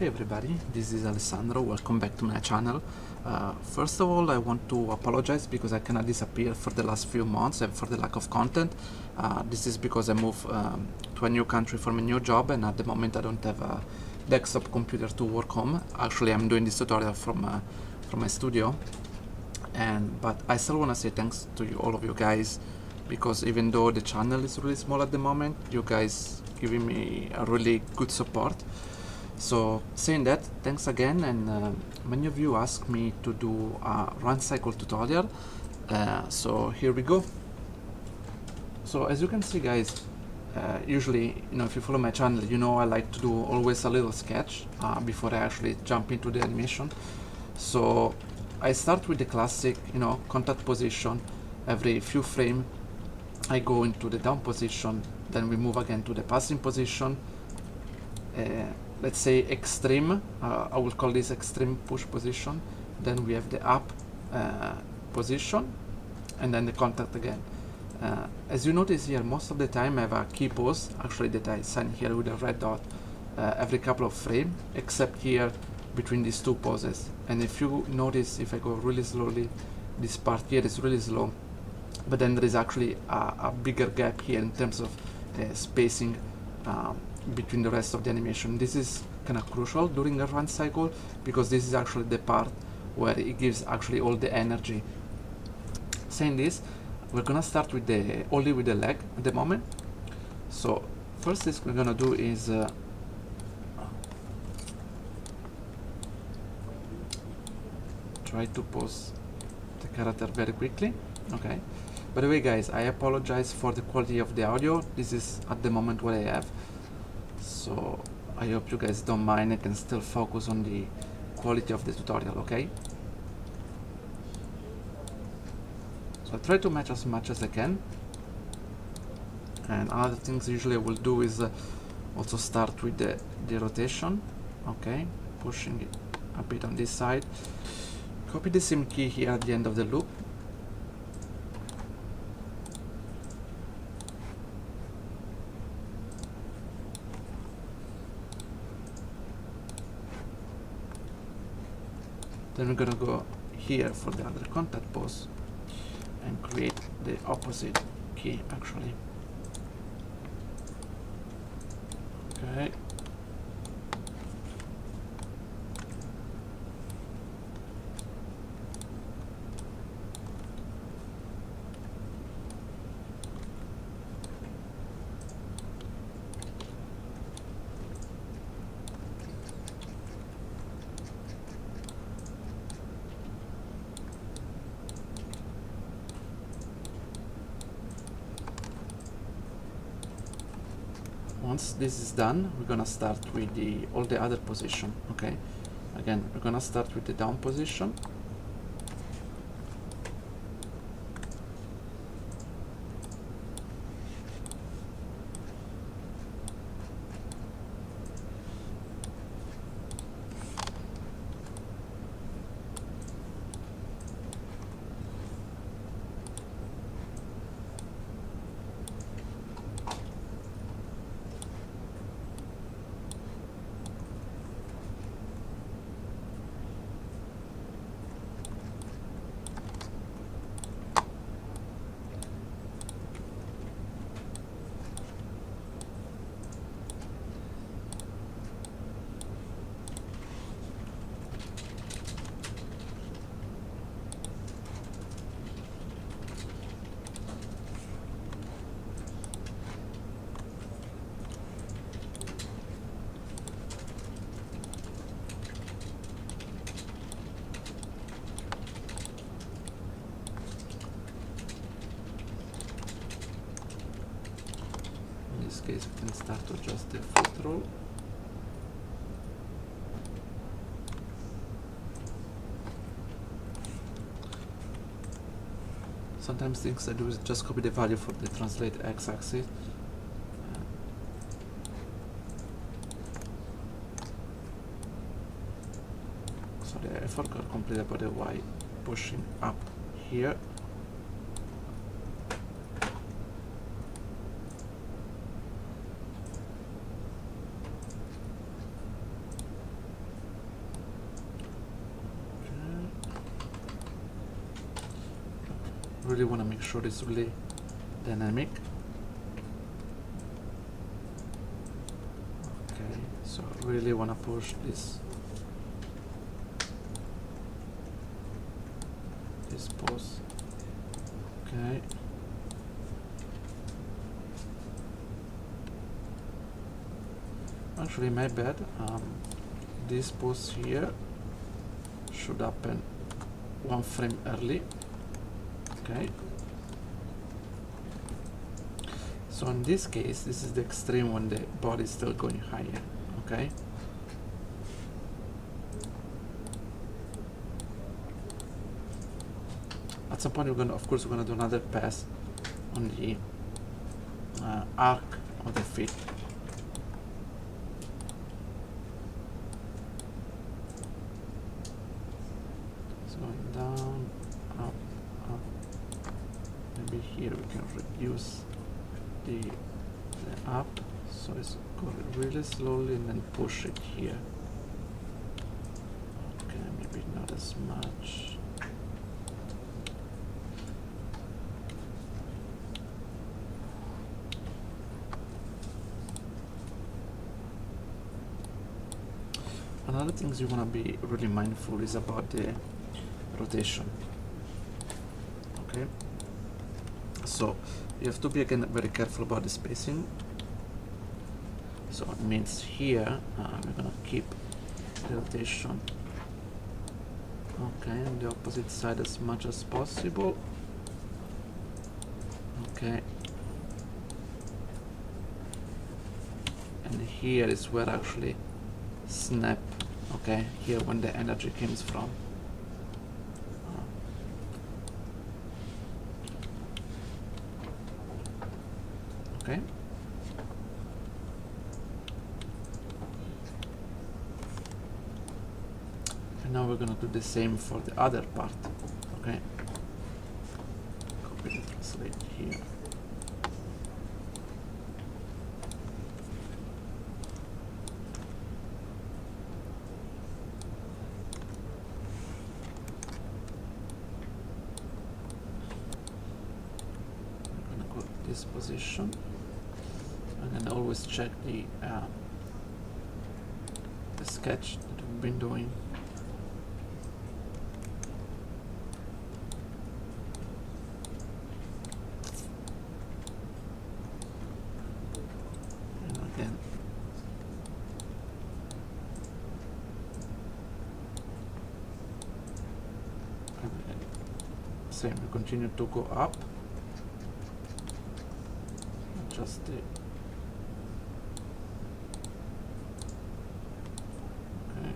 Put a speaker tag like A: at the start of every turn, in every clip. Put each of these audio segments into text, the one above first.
A: Hey everybody, this is Alessandro. Welcome back to my channel. First of all, I want to apologize because I cannot disappear for the last few months and for the lack of content. This is because I moved to a new country for my new job, and at the moment I don't have a desktop computer to work home. Actually, I'm doing this tutorial from my studio, but I still want to say thanks to you, all of you guys, because even though the channel is really small at the moment, you guys giving me a really good support. So saying that, thanks again, and many of you asked me to do a run cycle tutorial, so here we go. So as you can see, guys, usually, if you follow my channel, I like to do always a little sketch before I actually jump into the animation. So I start with the classic, contact position. Every few frames I go into the down position, then we move again to the passing position. Let's say extreme, I will call this extreme push position. Then we have the up position, and then the contact again. As you notice here, most of the time I have a key pose, actually, that I sign here with a red dot every couple of frames, except here between these two poses. And if you notice, if I go really slowly, this part here is really slow, but then there is actually a bigger gap here in terms of spacing between the rest of the animation. This is kind of crucial during a run cycle, because this is actually the part where it gives actually all the energy. Saying this, we're gonna start with only with the leg at the moment. So first thing we're gonna do is try to pose the character very quickly. Okay, by the way, guys, I apologize for the quality of the audio. This is at the moment what I have, so I hope you guys don't mind. I can still focus on the quality of the tutorial. Okay, so I try to match as much as I can. And other things usually I will do is also start with the rotation. Okay, pushing it a bit on this side, copy the same key here at the end of the loop. Then we're gonna go here for the other contact pose and create the opposite key, actually. Okay. Once this is done, we're gonna start with all the other position. Okay, again, we're gonna start with the down position. In this case, we can start to adjust the foot roll. Sometimes things I do is just copy the value for the translate x-axis. Sorry, I forgot completely about the y pushing up here. really want to make sure it's really dynamic. Okay, so I really want to push this pose. Okay. Actually, my bad. This pose here should happen 1 frame early. Okay. So in this case, this is the extreme when the body is still going higher. Okay. At some point, of course, we're gonna do another pass on the arc of the feet. So going down, up, up. Maybe here we can reduce the up, so it's go really slowly and then push it here. Okay, maybe not as much. Another things you want to be really mindful is about the rotation. Okay, so you have to be again very careful about the spacing. So it means here we're gonna keep the rotation okay on the opposite side as much as possible. Okay, and here is where actually snap. Okay, here when the energy comes from. Okay. And now we're gonna do the same for the other part. Okay. Copy the translate here. This position, and then always check the sketch that we've been doing. And again, same, we continue to go up. Just the okay,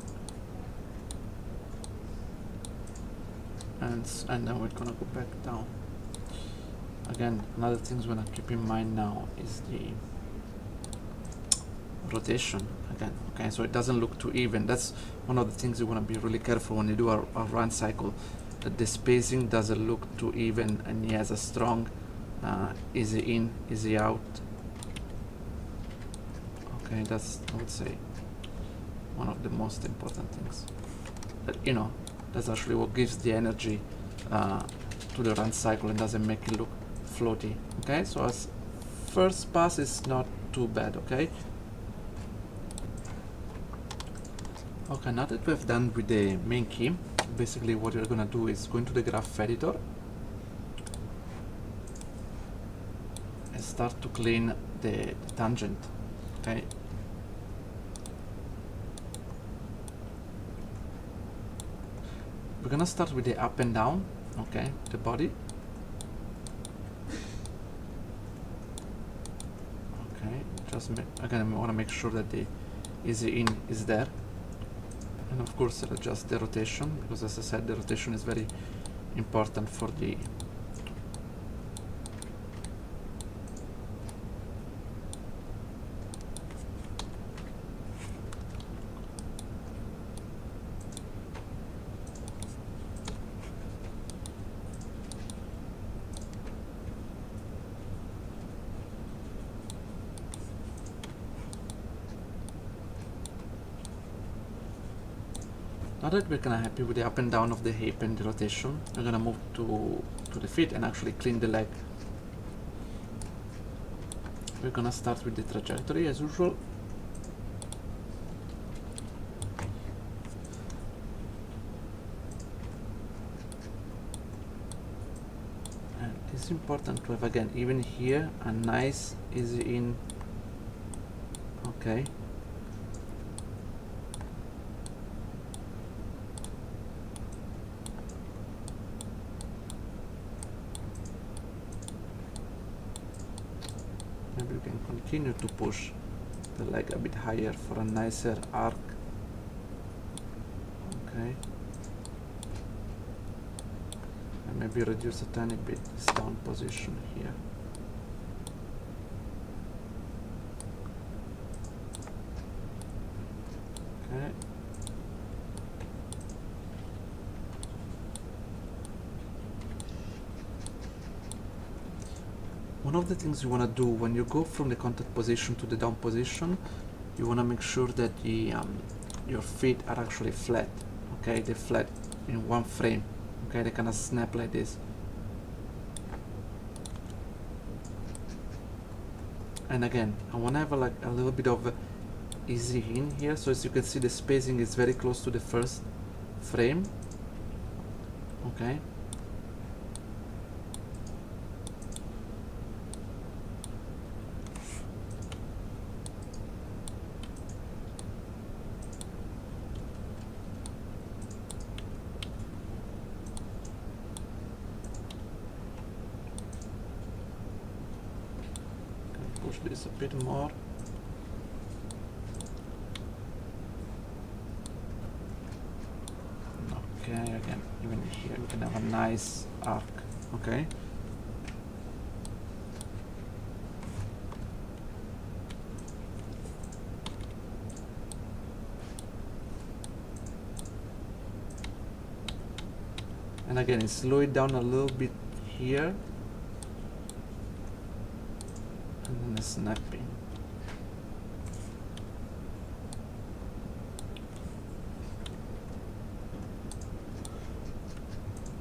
A: and then we're gonna go back down. Again, another things we're gonna keep in mind now is the rotation again. Okay, so it doesn't look too even. That's one of the things you want to be really careful when you do a run cycle, that the spacing doesn't look too even and he has a strong easy in, easy out. Okay, that's, I would say, one of the most important things. That, you know, that's actually what gives the energy to the run cycle and doesn't make it look floaty. Okay, so as first pass is not too bad. Okay. Okay, now that we've done with the main key, basically what you're gonna do is go into the graph editor and start to clean the tangent. Okay. We're gonna start with the up and down, okay, the body. Okay, just again, we wanna make sure that the easy in is there. And of course adjust the rotation, because as I said, the rotation is very important for the Now that we're kinda happy with the up and down of the hip and the rotation, we're gonna move to the feet and actually clean the leg. We're gonna start with the trajectory as usual. And it's important to have, again, even here, a nice easy in. Okay. Maybe we can continue to push the leg a bit higher for a nicer arc. Okay. And maybe reduce a tiny bit this down position here. Okay. One of the things you want to do when you go from the contact position to the down position, you want to make sure that the your feet are actually flat. Okay, they're flat in one frame. Okay, they kind of snap like this. And again, I want to have like a little bit of easy in here, so as you can see the spacing is very close to the first frame. Okay. Push this a bit more. Okay, again, even here we can have a nice arc. Okay. And again, slow it down a little bit here. And then the snapping.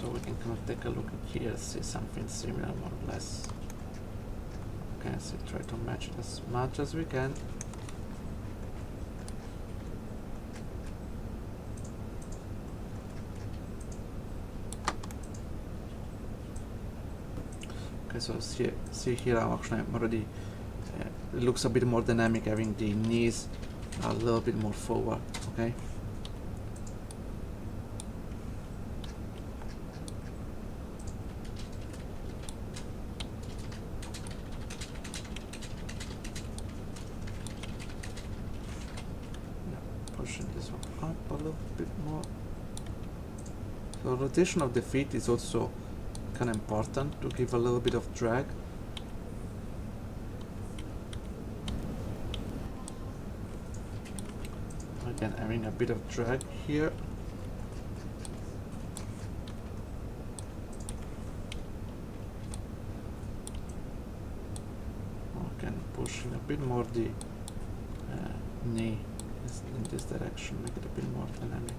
A: So we can kind of take a look at here, see something similar more or less. Okay, so try to match it as much as we can. Okay, so see here I'm actually already, it looks a bit more dynamic having the knees a little bit more forward, okay? Yeah, pushing this one up a little bit more. So rotation of the feet is also kind of important to give a little bit of drag. Again, having a bit of drag here. Again, pushing a bit more the knee in this direction, make it a bit more dynamic.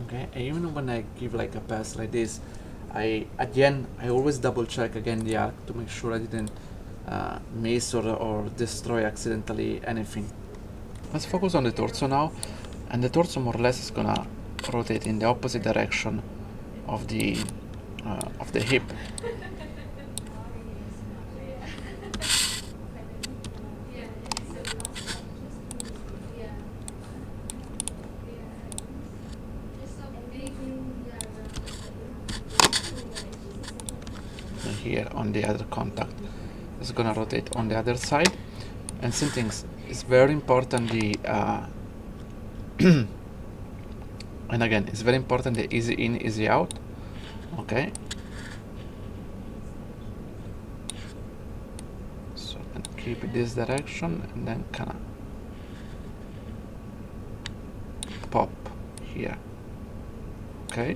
A: Okay, and even when I give like a pass like this, at the end I always double check again the arc to make sure I didn't miss or destroy accidentally anything. Let's focus on the torso now, and the torso more or less is gonna rotate in the opposite direction of the hip. Here on the other contact is gonna rotate on the other side, and same things, it's very important the and again it's very important the easy in easy out. Okay, so I can keep it this direction and then kinda pop here. Okay.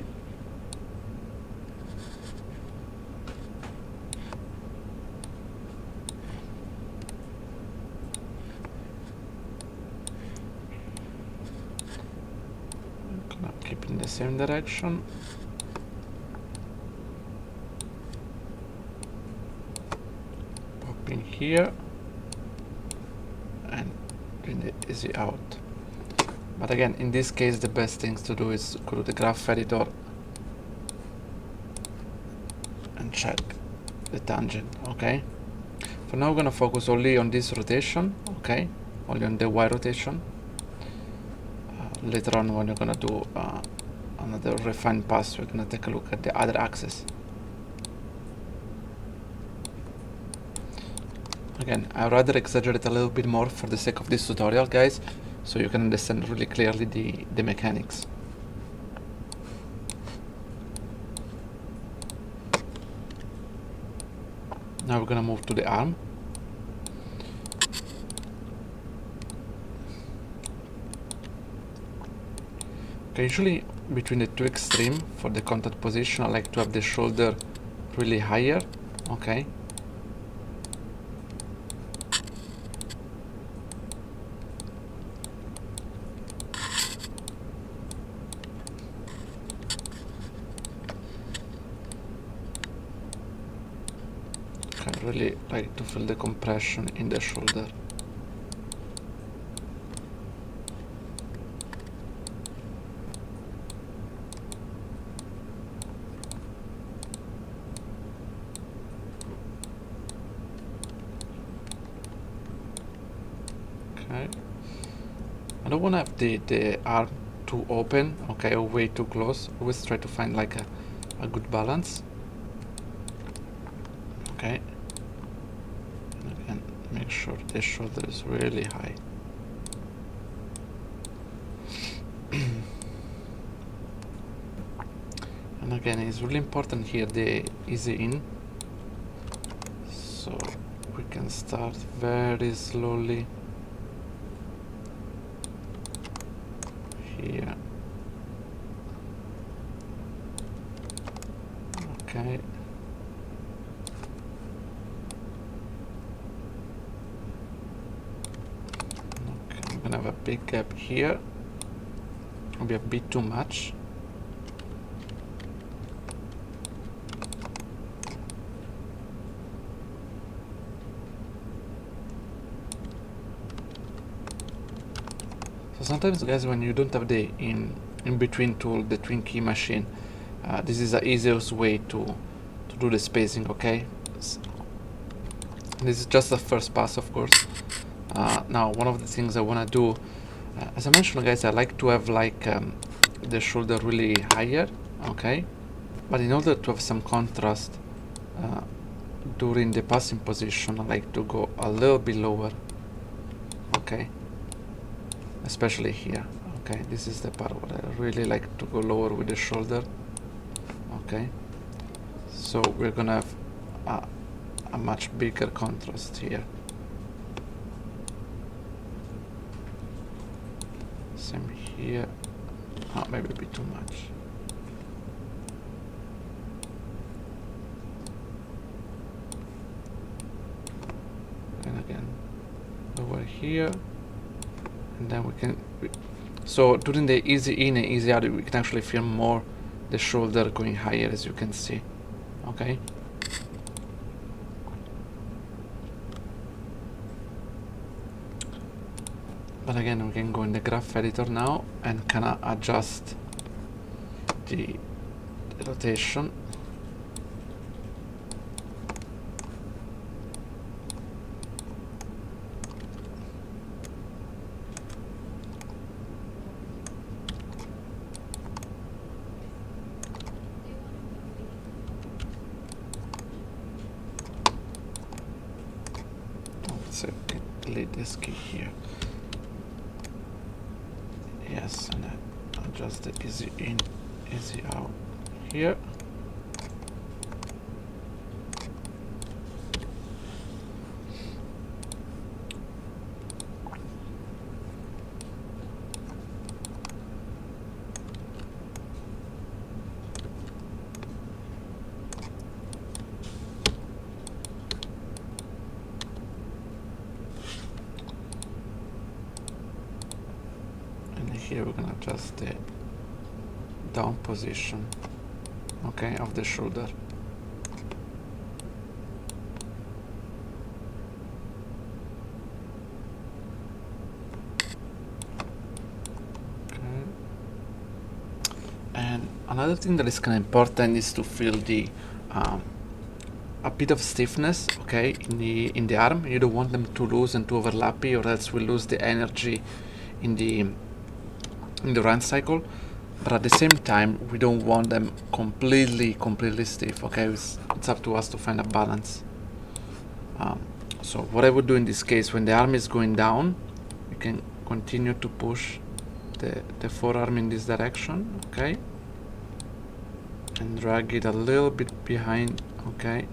A: I'm gonna keep in the same direction. Pop in here and bring the easy out. But again, in this case, the best things to do is go to the graph editor and check the tangent. Okay. For now, we're gonna focus only on this rotation. Okay, only on the Y rotation. Later on, when you're gonna do another refined pass, we're gonna take a look at the other axis. Again, I'd rather exaggerate a little bit more for the sake of this tutorial, guys, so you can understand really clearly the mechanics. Now we're gonna move to the arm. Okay, usually between the two extremes for the contact position, I like to have the shoulder really higher. Okay. I really like to feel the compression in the shoulder. Okay. I don't want to have the arm too open, okay, or way too close. Always try to find like a good balance. Okay. And again, make sure the shoulder is really high. And again, it's really important here the easy in. So we can start very slowly here. Okay. Okay, I'm gonna have a big gap here. Maybe a bit too much. So sometimes, guys, when you don't have the in-between tool, the twin key machine, this is the easiest way to do the spacing, okay? So this is just the first pass, of course. Now, one of the things I want to do, as I mentioned, guys, I like to have like the shoulder really higher, okay? But in order to have some contrast during the passing position, I like to go a little bit lower, okay? Especially here, okay? This is the part where I really like to go lower with the shoulder, okay? So we're gonna have a much bigger contrast here. Same here. Oh, maybe a bit too much. And again, over here. And then we can... So during the easy in and easy out, we can actually feel more the shoulder going higher, as you can see. Okay. But again, we can go in the graph editor now and kind of adjust the rotation. So delete this key here. Yes, and then adjust the easy in, easy out here. here we're gonna adjust the down position, okay, of the shoulder. Okay. And another thing that is kind of important is to feel the a bit of stiffness, okay, in the arm. You don't want them too loose and too overlappy, or else we lose the energy in the run cycle. But at the same time, we don't want them completely stiff. Okay, it's up to us to find a balance. So what I would do in this case, when the arm is going down, you can continue to push the forearm in this direction, okay, and drag it a little bit behind, okay,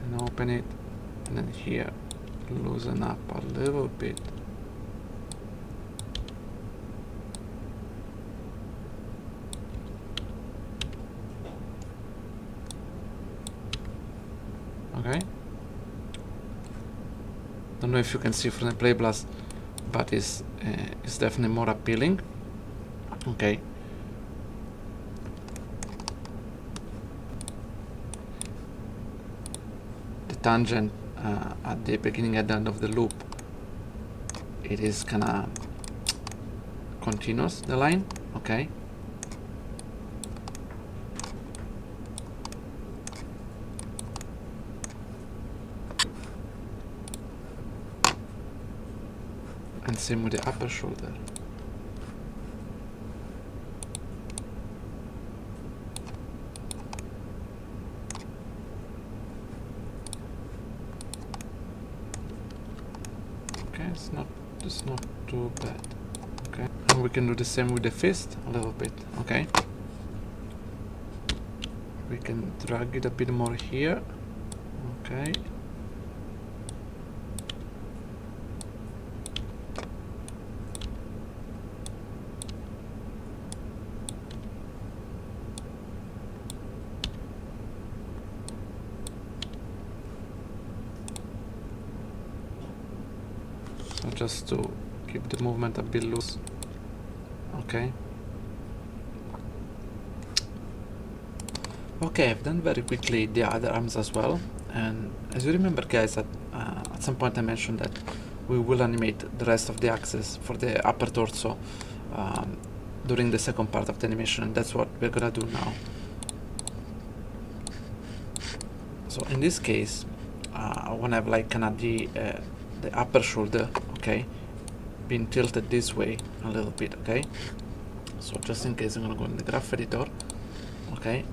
A: and open it, and then here loosen up a little bit. Okay. Don't know if you can see from the play blast, but it's definitely more appealing. Okay. The tangent at the beginning and end of the loop, it is kinda continuous, the line. Okay. And same with the upper shoulder. Okay, it's not too bad. Okay, and we can do the same with the fist a little bit. Okay, we can drag it a bit more here. Okay. So just to keep the movement a bit loose. Okay. Okay, I've done very quickly the other arms as well. And as you remember, guys, at some point I mentioned that we will animate the rest of the axis for the upper torso during the second part of the animation, and that's what we're gonna do now. So in this case, I want to have like kind of the upper shoulder, okay, being tilted this way a little bit, okay. So just in case, I'm gonna go in the graph editor, okay,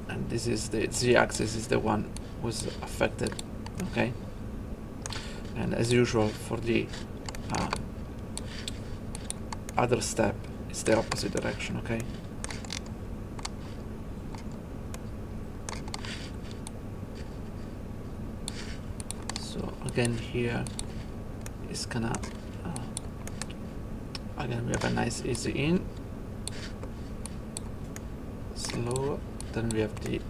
A: and this is the z-axis is the one who's affected, okay. And as usual for the other step, it's the opposite direction, okay. So again here is gonna again we have a nice easy in, slow, then we have the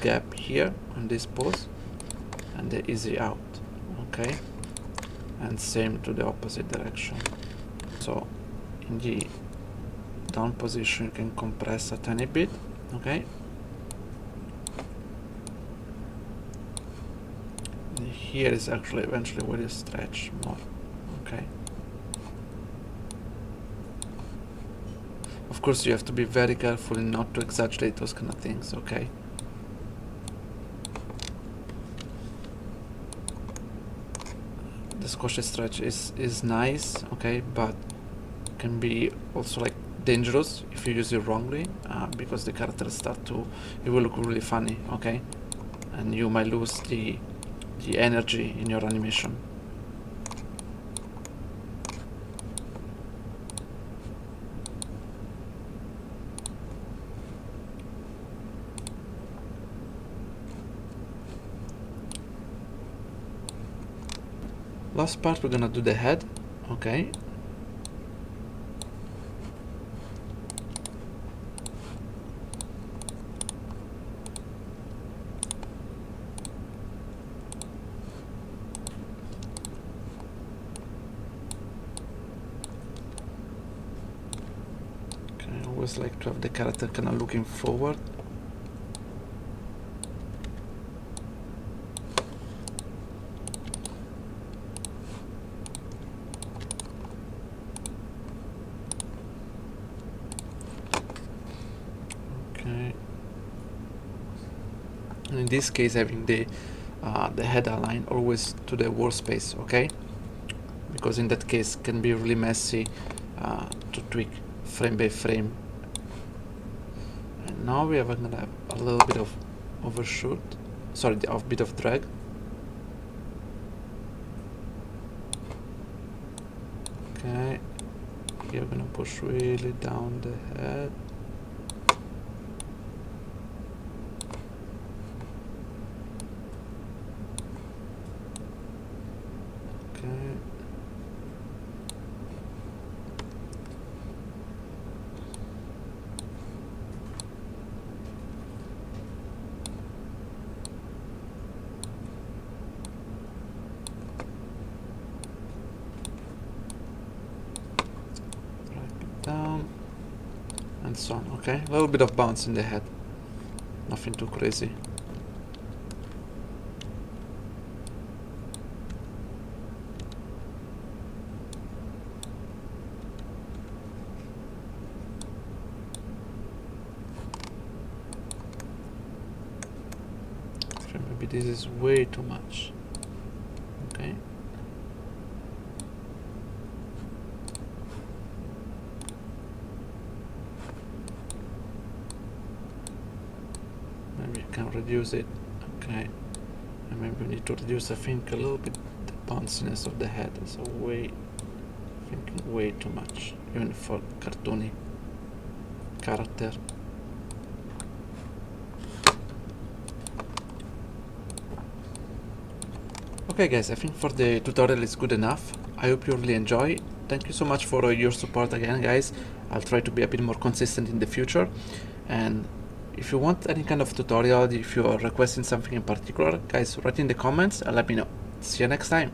A: gap here on this pose, and the easy out, okay, and same to the opposite direction. So in the down position you can compress a tiny bit, okay. And here is actually eventually where you stretch more, okay. Of course you have to be very careful not to exaggerate those kind of things, okay. The squashy stretch is nice, okay, but can be also like dangerous if you use it wrongly, because the characters start to, it will look really funny, okay, and you might lose the energy in your animation. Last part, we're gonna do the head, okay. always like to have the character kind of looking forward. Okay. And in this case, having the head align always to the workspace, okay? Because in that case can be really messy to tweak frame by frame. And now we are gonna have a little bit of overshoot, sorry, a bit of drag. Okay, you're gonna push really down the head. Okay. Down and so on. Okay, a little bit of bounce in the head, nothing too crazy. Okay, maybe this is way too much. Okay. Maybe I can reduce it. Okay. And maybe we need to reduce, I think, a little bit the bounciness of the head. So I think way too much, even for cartoony character. Okay guys, I think for the tutorial it's good enough. I hope you really enjoy. Thank you so much for your support again, guys. I'll try to be a bit more consistent in the future. And if you want any kind of tutorial, if you are requesting something in particular, guys, write in the comments and let me know. See you next time.